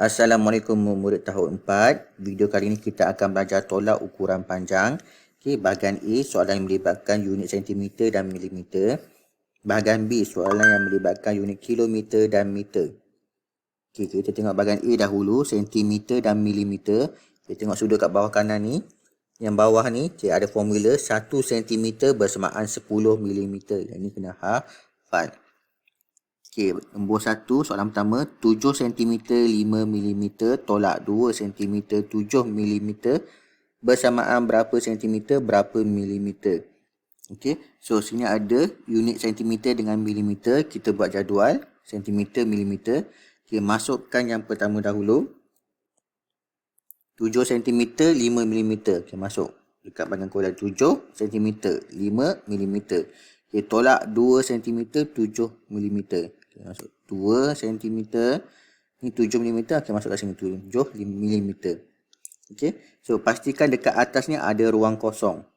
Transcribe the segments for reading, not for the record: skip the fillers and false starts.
Assalamualaikum murid tahun 4. Video kali ini kita akan belajar tolak ukuran panjang. Okey, bahagian A soalan yang melibatkan unit sentimeter dan milimeter. Bahagian B soalan yang melibatkan unit kilometer dan meter. Okey, kita tengok bahagian A dahulu, sentimeter dan milimeter. Kita tengok sudut kat bawah kanan ni. Yang bawah ni ada formula 1 cm bersamaan 10 mm. Yang ni kena hafal. Okey, nombor 1 soalan pertama, 7 cm 5 mm tolak 2 cm 7 mm bersamaan berapa cm berapa milimeter. Okey, so sini ada unit centimeter dengan milimeter. Kita buat jadual centimeter milimeter. Okey, masukkan yang pertama dahulu. 7 cm 5 mm. Okey, masuk dekat bahagian kolam 7 cm 5 mm. Okey, tolak 2 cm 7 mm. Okay, masuk 2 cm ni 7 mm. Okey, masuk kat sini 7 mm. Okey, so pastikan dekat atas ni ada ruang kosong.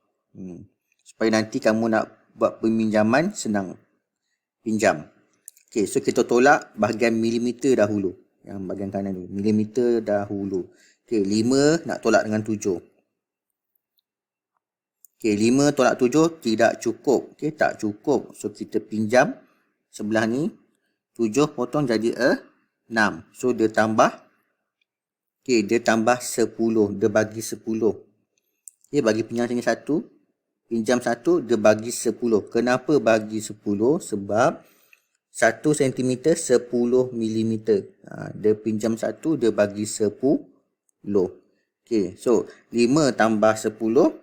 Supaya nanti kamu nak buat peminjaman senang pinjam. Okey, so kita tolak bahagian milimeter dahulu. Yang bahagian kanan ni milimeter dahulu. Okey, 5 nak tolak dengan 7. Okey, 5 tolak 7 tidak cukup. Okey, tak cukup. So kita pinjam sebelah ni. 7 potong jadi 6. So dia tambah. Okey, dia tambah 10. Dia bagi 10. Okey, bagi pinjam sini 1. Pinjam 1, dia bagi 10. Kenapa bagi 10? Sebab 1 cm 10 mm. Dia pinjam 1, dia bagi 10. Okey, so 5 tambah 10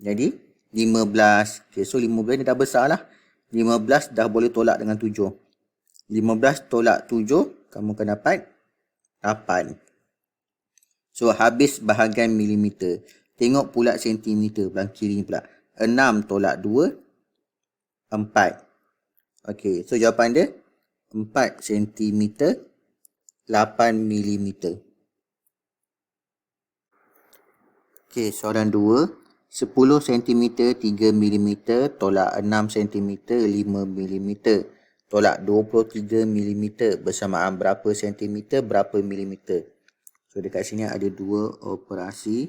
jadi 15. Okey, so 15 ni dah besar lah. 15 dah boleh tolak dengan 7. 15 tolak 7, kamu akan dapat 8. So, habis bahagian milimeter. Tengok pula sentimeter belah kiri ni pula. 6 tolak 2, 4. Okey, so jawapan dia 4 cm 8 mm. Okey, soalan 2. 10 cm 3 mm tolak 6 cm 5 mm tolak 23 mm bersamaan berapa cm berapa milimeter. So dekat sini ada dua operasi.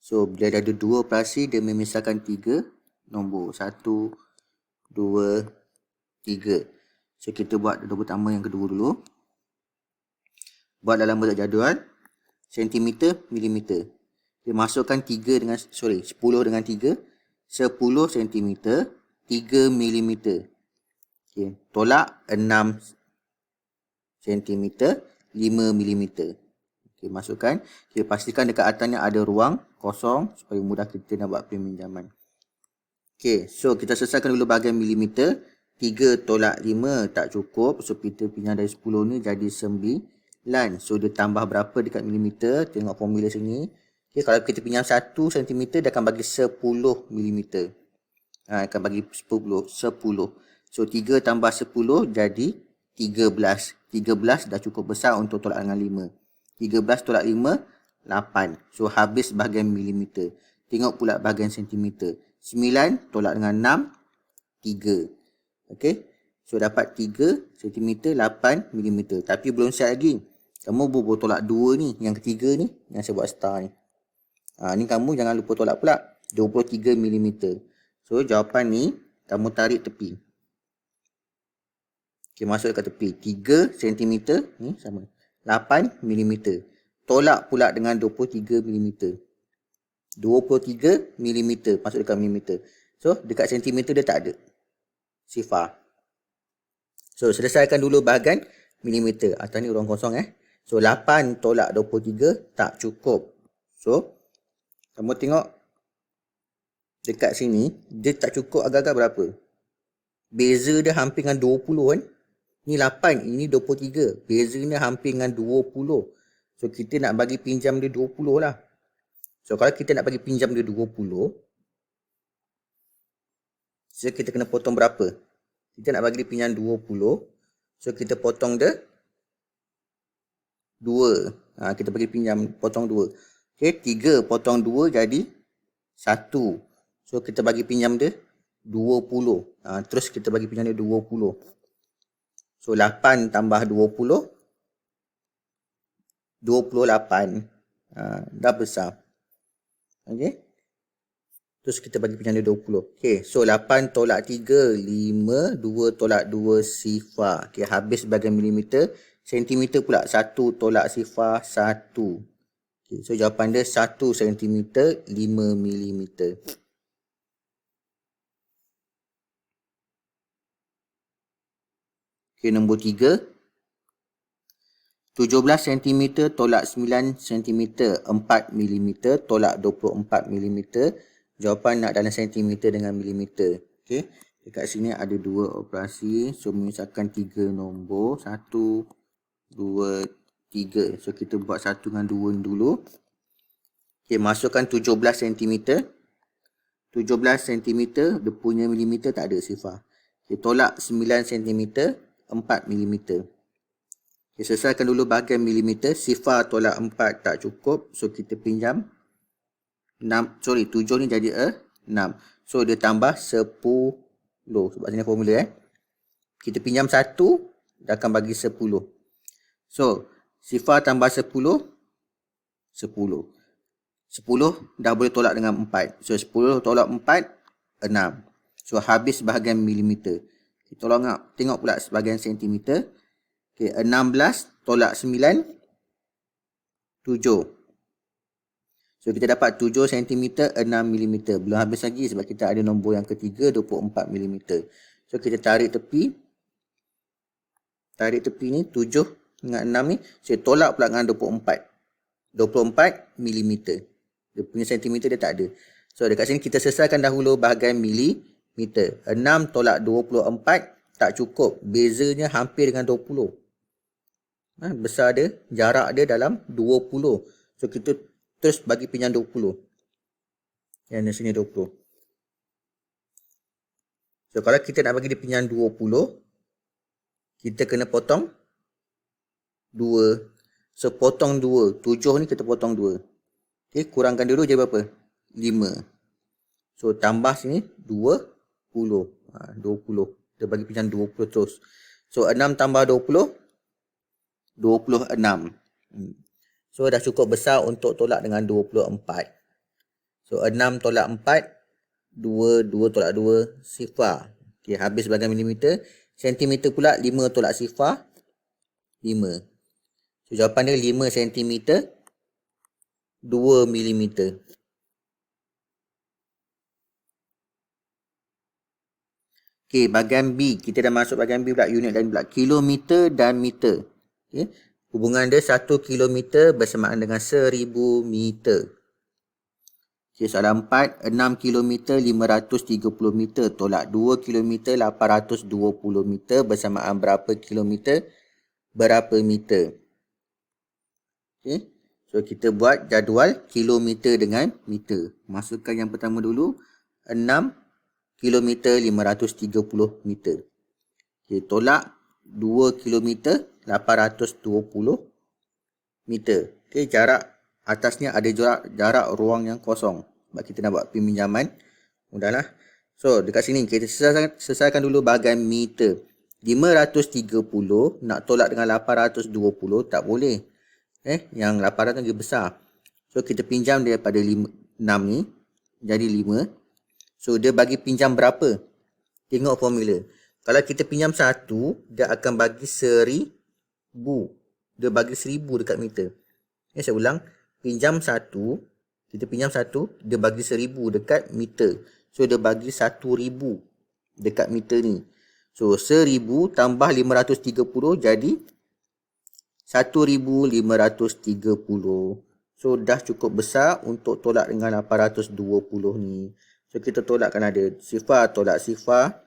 So bila ada dua operasi, dia memisahkan 3 nombor 1 2 3. So kita buat nombor pertama yang kedua dulu. Buat dalam bentuk jadual sentimeter milimeter. Dia masukkan 10 dengan 3. 10 cm 3 mm. Okey, tolak 6 cm 5 mm. Okey, masukkan. Okey, pastikan dekat atasnya ada ruang kosong supaya mudah kita nak buat peminjaman. Okey, so kita selesaikan dulu bahagian milimeter. 3 tolak 5 tak cukup. So kita pinjam dari 10 ni jadi 9. So dia tambah berapa dekat milimeter? Tengok formula sini. Okay, kalau kita pinjam 1 cm, dia akan bagi 10 mm. Akan bagi 10. So 3 tambah 10 jadi 13. 13 dah cukup besar untuk tolak dengan 5. 13 tolak 5, 8. So habis bahagian milimeter. Tengok pula bahagian sentimeter. 9 tolak dengan 6, 3. Okay. So dapat 3 cm 8 mm. Tapi belum siap lagi. Kamu boleh tolak 2 ni. Yang ketiga ni. Yang saya buat star ni. Ni kamu jangan lupa tolak pula. 23 mm. So jawapan ni kamu tarik tepi. Okey, masuk dekat tepi. 3 cm ni sama. 8 mm. Tolak pula dengan 23 mm. 23 mm masuk dekat milimeter. So dekat sentimeter dia tak ada sifar. So selesaikan dulu bahagian milimeter. Atas ni ruang kosong So 8 tolak 23 tak cukup. So kamu tengok dekat sini, dia tak cukup agak-agak berapa? Beza dia hampir dengan 20 kan? Ni 8, ini 23. Beza ni hampir dengan 20. So kita nak bagi pinjam dia 20 lah. So kalau kita nak bagi pinjam dia 20, so kita kena potong berapa? Kita nak bagi dia pinjam 20. So kita potong dia 2. Kita bagi pinjam potong 2. Okey, 3 potong 2 jadi 1. So kita bagi pinjam dia 20. Terus kita bagi pinjam dia 20. So 8 tambah 20 28. Dah besar. Okey. Terus kita bagi pinjam dia 20. Okey, so 8 tolak 3, 5, 2 tolak 2, sifar. Okey, habis bahagian milimeter. Sentimeter pula, 1 tolak sifar, 1. Okay, so jawapan dia 1 cm, 5 mm. Okey, nombor 3. 17 cm tolak 9 cm, 4 mm tolak 24 mm. Jawapan nak dalam sentimeter dengan milimeter. Okey, dekat sini ada 2 operasi. So, menyusahkan 3 nombor. 1, 2, 3. So, kita buat 1 dengan 2 dulu. Okey, masukkan 17 cm. 17 cm, dia punya milimeter tak ada sifar. Okey, tolak 9 cm, 4 mm. Okay, selesaikan dulu bahagian milimeter. Sifar tolak 4 tak cukup. So, kita pinjam 7 ni jadi 6. So, dia tambah 10. Sebab sini formula kita pinjam 1, dia akan bagi 10. So, sifar tambah 10. 10 dah boleh tolak dengan 4. So, 10 tolak 4, 6. So, habis bahagian milimeter. Kita tengok pula bahagian sentimeter. Okay, 16 tolak 9, 7. So, kita dapat 7 cm, 6 mm. Belum habis lagi sebab kita ada nombor yang ketiga, 24 mm. So, kita tarik tepi. Tarik tepi ni, 7 dengan 6 ni. Saya tolak pula dengan 24. 24 mm. Dia punya sentimeter dia tak ada. So, dekat sini kita selesaikan dahulu bahagian milimeter. 6 tolak 24 tak cukup. Bezanya hampir dengan 20. Besar dia, jarak dia dalam 20. So, kita terus bagi pinjam 20. Yang di sini 20. So, kalau kita nak bagi dia pinjam 20, kita kena potong 2. So, potong 2. 7 ni kita potong 2. Okay, kurangkan dulu jadi berapa? 5. So, tambah sini 20. 20. Dia bagi pinjam 20 terus. So, 6 tambah 20, 26. So, dah cukup besar untuk tolak dengan 24. So, 6 tolak 4, 2, 2 tolak 2, sifar. Okay, habis bahagian milimeter. Sentimeter pula, 5 tolak sifar, 5. So, jawapan dia 5 cm, 2 mm. Okay, bahagian B. Kita dah masuk bahagian B pula, unit lain pula. Kilometer dan meter. Okay. Hubungan dia 1 kilometer bersamaan dengan 1000 meter. Okay, soalan 4. 6 kilometer 530 meter tolak 2 kilometer 820 meter bersamaan berapa kilometer, berapa meter. Okay. So, kita buat jadual kilometer dengan meter. Masukkan yang pertama dulu. 6 kilometer 530 meter. Okay, tolak 2 kilometer 820 meter. Okay, jarak atasnya ada jarak ruang yang kosong. Sebab kita nak buat pinjaman. Mudahlah. So, dekat sini kita selesaikan dulu bahagian meter. 530 nak tolak dengan 820 tak boleh. Yang 800 lagi besar. So, kita pinjam daripada 6 ni. Jadi 5. So, dia bagi pinjam berapa? Tengok formula. Kalau kita pinjam 1, dia akan bagi 1000. Dia bagi 1000 dekat meter. Saya ulang. Pinjam 1. Kita pinjam 1. Dia bagi 1000 dekat meter. So, dia bagi 1000 dekat meter ni. So, 1000 tambah 530 jadi 1530. So, dah cukup besar untuk tolak dengan 820 ni. So, kita tolakkan ada sifar tolak sifar.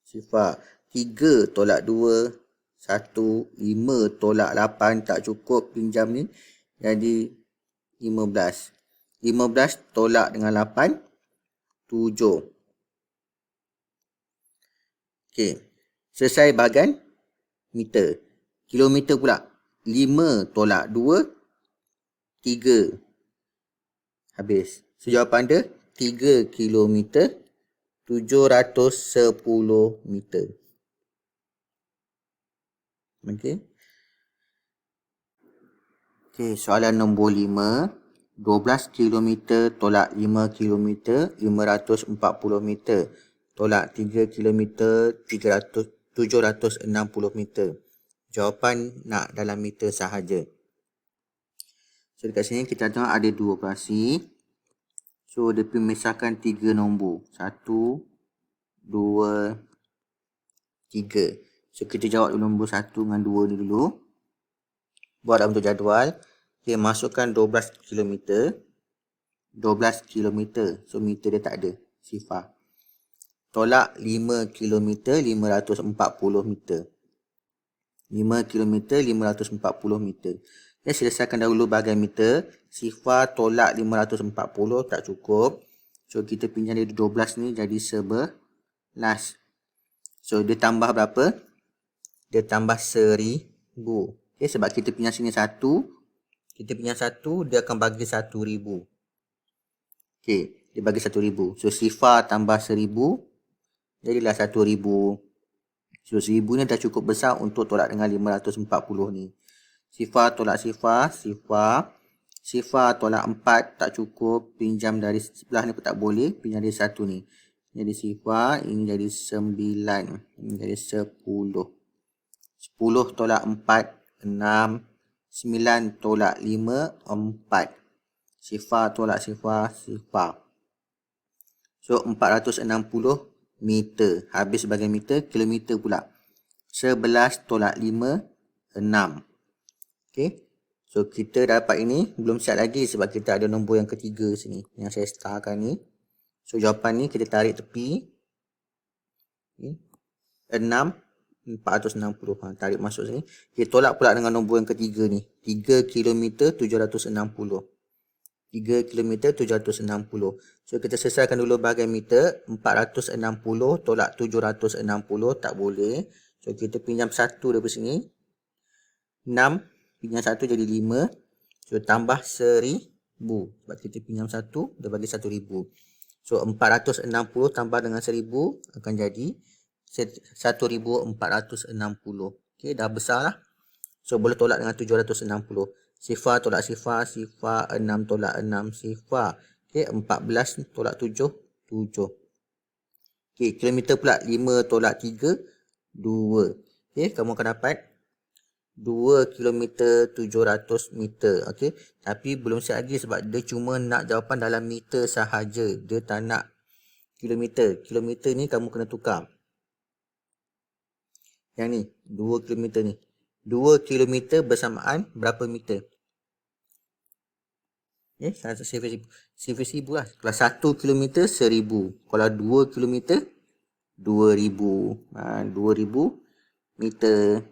Sifar. 3 tolak 2. 1. 5 tolak 8 tak cukup pinjam ni. Jadi 15. 15 tolak dengan 8. 7. Okey. Selesai bahagian meter. Kilometer pula. 5 tolak 2. 3. Habis. So, jawapan dia 3 kilometer 710 meter. Okey. Okey, soalan nombor 5. 12 km tolak 5 km 540 meter tolak 3 km 760 meter. Jawapan nak dalam meter sahaja. So dekat sini kita tengok ada dua operasi. So dia memisahkan 3 nombor. 1, 2, 3. So kita jawab nombor 1 dengan 2 ni dulu. Buat dalam bentuk jadual. Okay, masukkan 12 km. 12 km. So meter dia tak ada. Sifar. Tolak 5 km 540 meter. 5 km 540 meter. Ya, selesaikan dahulu bahagian meter. Sifar tolak 540 tak cukup. So kita pinjam dari 12 ni jadi 11. So dia tambah berapa? Dia tambah 1000. Okay, sebab kita pinjam sini 1. Kita pinjam 1, dia akan bagi 1000. Okay, dia bagi 1000. So sifar tambah 1000. Jadilah 1000. So 1000 ni dah cukup besar untuk tolak dengan 540 ni. Sifar tolak sifar. Sifar tolak 4 tak cukup. Pinjam dari sebelah ni pun tak boleh. Pinjam dari 1 ni. Jadi sifar. Ini jadi 9. Ini jadi 10. 10 tolak 4. 6. 9 tolak 5. 4. Sifar tolak sifar. So 460 meter. Habis sebagai meter. Kilometer pula. 11 tolak 5. 6. Okay. So kita dapat ini. Belum siap lagi sebab kita ada nombor yang ketiga sini. Yang saya starkan ni. So jawapan ni kita tarik tepi. Okay. 6. 460. Tarik masuk sini. Kita tolak pula dengan nombor yang ketiga ni. 3 km 760. 3 km 760. So kita selesaikan dulu bahagian meter. 460 tolak 760 tak boleh. So kita pinjam 1 daripada sini. 6. Pinjam 1 jadi 5. So tambah 1000. Sebab kita pinjam 1, dia bagi 1000. So 460 tambah dengan 1000 akan jadi 1460. Okay, dah besar lah. So boleh tolak dengan 760. Sifar tolak sifar. 6 tolak 6 sifar. Okay, 14 tolak 7. Okay, kilometer pula 5 tolak 3. 2. Okay, kamu akan dapat 2 km 700 meter. Okay, tapi belum siap lagi sebab dia cuma nak jawapan dalam meter sahaja. Dia tak nak kilometer. Kilometer ni kamu kena tukar. Yang ni, 2 km ni. 2 km bersamaan berapa meter? Okay, 1000 lah. Kalau 1 km 1000. Kalau 2 km 2000. 2000 meter.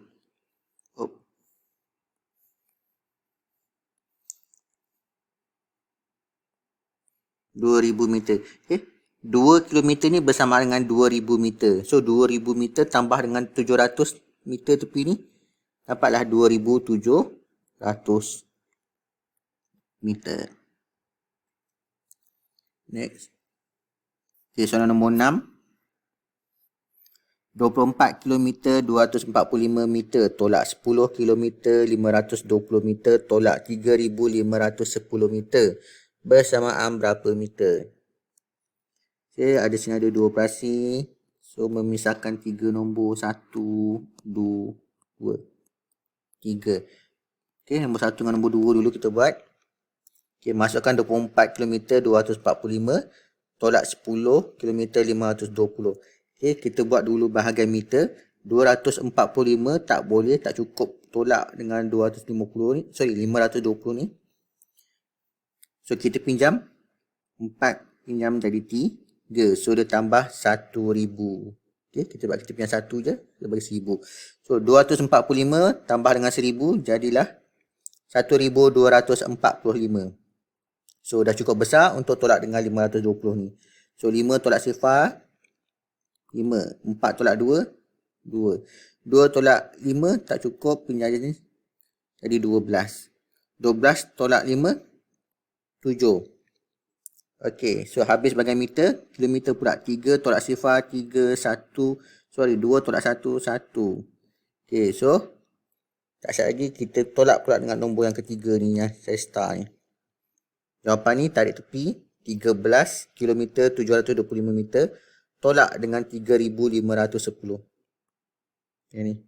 2000 meter. Okay. 2 km ni bersama dengan 2000 meter. So 2000 meter tambah dengan 700 meter tepi ni. Dapatlah 2700 meter. Next. Okay, soalan nombor 6. 24 km 245 meter tolak 10 km 520 meter tolak 3510 meter. Bersamaan berapa meter? Okay, ada sini ada dua operasi. So memisahkan 3 nombor. 1, 2, 3. Okay, nombor 1 dengan nombor 2 dulu kita buat. Okay, masukkan 24 km 245 tolak 10 km 520. Okay, kita buat dulu bahagian meter. 245 tak boleh, tak cukup. Tolak dengan 250 ni. Sorry, 520 ni. So kita pinjam 4, pinjam jadi 3. So dia tambah 1000. Okay, kita pinjam 1 je, dia bagi 1000. So 245 tambah dengan 1000 jadilah 1245. So dah cukup besar untuk tolak dengan 520 ni. So 5 tolak sifar 5. 4 tolak 2 2. 2 tolak 5 tak cukup, pinjam ni jadi 12. 12 tolak 5 7. Okey, so habis bahagian meter. Kilometer pula 3 tolak sifar 3 1. Sorry, 2 tolak 1 1. Okey, so Tak siap lagi, kita tolak pula dengan nombor yang ketiga ni yang saya start ni. Jawapan ni tarik tepi 13 km 725 meter tolak dengan 3510. Yang ni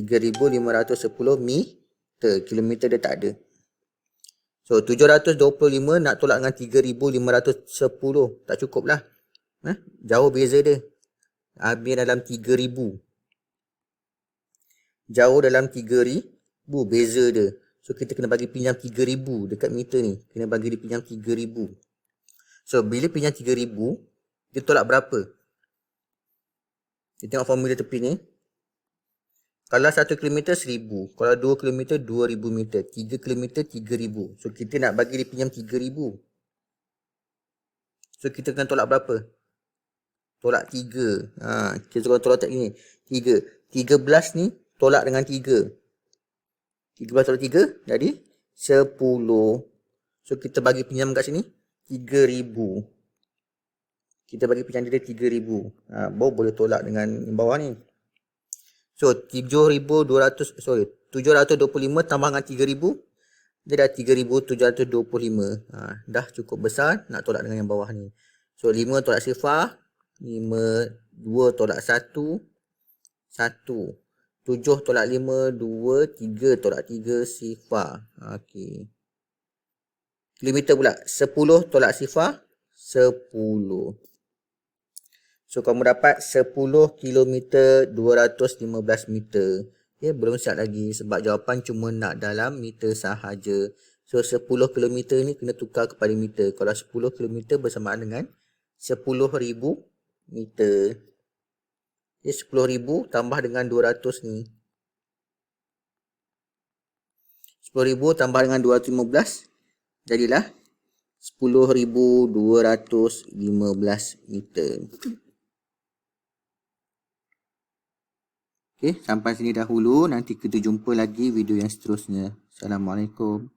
3510 meter, kilometer dia tak ada. So 725 nak tolak dengan 3510, tak cukup lah. Jauh beza dia. Habis dalam 3000. Jauh dalam 3000 beza dia. So kita kena bagi pinjam 3000 dekat meter ni. Kena bagi dia pinjam 3000. So bila pinjam 3000, dia tolak berapa? Kita tengok formula tepi ni. Kalau 1 km 1000, kalau 2 km 2000 meter, 3 km 3000. So kita nak bagi dia pinjam 3000. So kita kena tolak berapa? Tolak 3. Kita tolak tak ni. 3. 13 ni tolak dengan 3. 13 tolak 3 jadi 10. So kita bagi pinjam kat sini 3000. Kita bagi pinjam dia 3000. Baru boleh tolak dengan bawah ni. So 725 tambah dengan 3000, dia dah 3725. Dah cukup besar nak tolak dengan yang bawah ni. So 5 tolak sifar, 5, 2 tolak 1, 1. 7 tolak 5, 2, 3 tolak 3, sifar. Okey. Kilometer pula, 10 tolak sifar, 10. So kamu dapat 10 km 215 meter. Ya, belum siap lagi sebab jawapan cuma nak dalam meter sahaja. So 10 km ni kena tukar kepada meter. Kalau 10 km bersamaan dengan 10,000 meter. Ya, 10,000 tambah dengan 200 ni. 10,000 tambah dengan 215 jadilah 10,215 meter. Okey, sampai sini dahulu. Nanti kita jumpa lagi video yang seterusnya. Assalamualaikum.